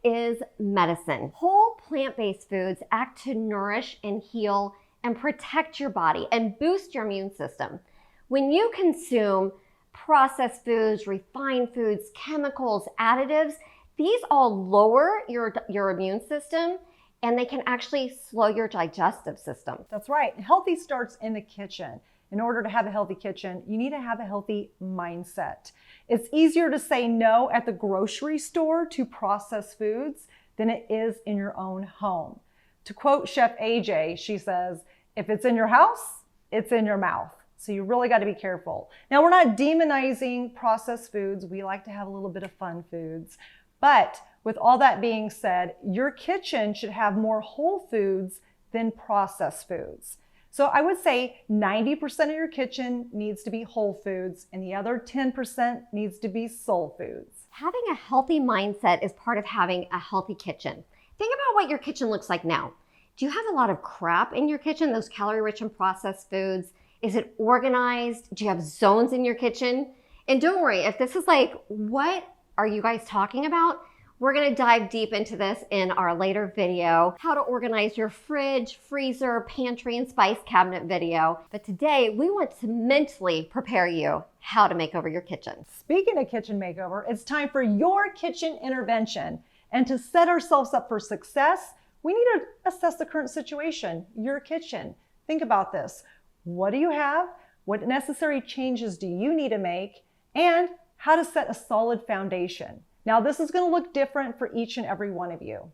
is medicine. Whole plant-based foods act to nourish and heal and protect your body and boost your immune system. When you consume processed foods, refined foods, chemicals, additives, these all lower your immune system, and they can actually slow your digestive system. That's right. Healthy starts in the kitchen. In order to have a healthy kitchen, you need to have a healthy mindset. It's easier to say no at the grocery store to processed foods than it is in your own home. To quote Chef AJ, she says, if it's in your house, it's in your mouth. So you really got to be careful. Now, we're not demonizing processed foods. We like to have a little bit of fun foods. But with all that being said, your kitchen should have more whole foods than processed foods. So I would say 90% of your kitchen needs to be whole foods and the other 10% needs to be soul foods. Having a healthy mindset is part of having a healthy kitchen. Think about what your kitchen looks like now. Do you have a lot of crap in your kitchen, those calorie-rich and processed foods? Is it organized? Do you have zones in your kitchen? And don't worry, if this is like, what are you guys talking about? We're gonna dive deep into this in our later video, how to organize your fridge, freezer, pantry, and spice cabinet video. But today, we want to mentally prepare you how to make over your kitchen. Speaking of kitchen makeover, it's time for your kitchen intervention. And to set ourselves up for success, we need to assess the current situation, your kitchen. Think about this. What do you have? What necessary changes do you need to make? And how to set a solid foundation. Now, this is going to look different for each and every one of you.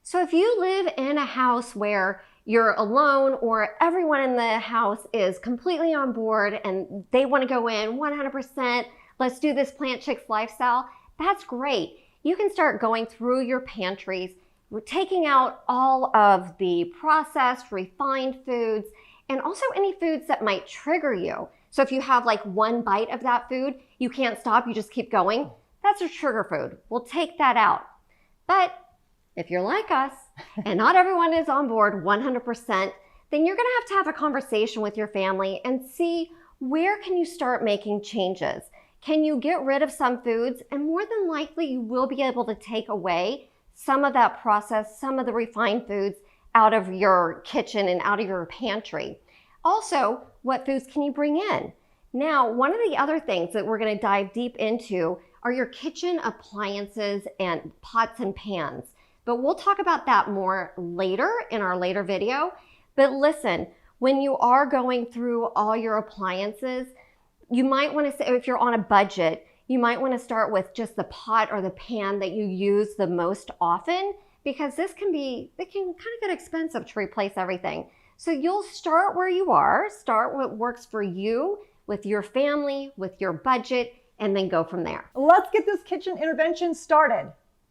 So if you live in a house where you're alone or everyone in the house is completely on board and they want to go in 100%, let's do this Plant Chicks lifestyle, that's great. You can start going through your pantries, taking out all of the processed, refined foods, and also any foods that might trigger you. So if you have like one bite of that food, you can't stop, you just keep going. That's a trigger food. We'll take that out. But if you're like us and not everyone is on board 100%, then you're gonna have a conversation with your family and see where can you start making changes. Can you get rid of some foods? And more than likely, you will be able to take away some of that processed, some of the refined foods out of your kitchen and out of your pantry. Also, what foods can you bring in? Now, one of the other things that we're gonna dive deep into are your kitchen appliances and pots and pans. But we'll talk about that more later in our later video. But listen, when you are going through all your appliances, you might wanna say, if you're on a budget, you might wanna start with just the pot or the pan that you use the most often, because it can kind of get expensive to replace everything. So you'll start where you are, start what works for you, with your family, with your budget, and then go from there. Let's get this kitchen intervention started.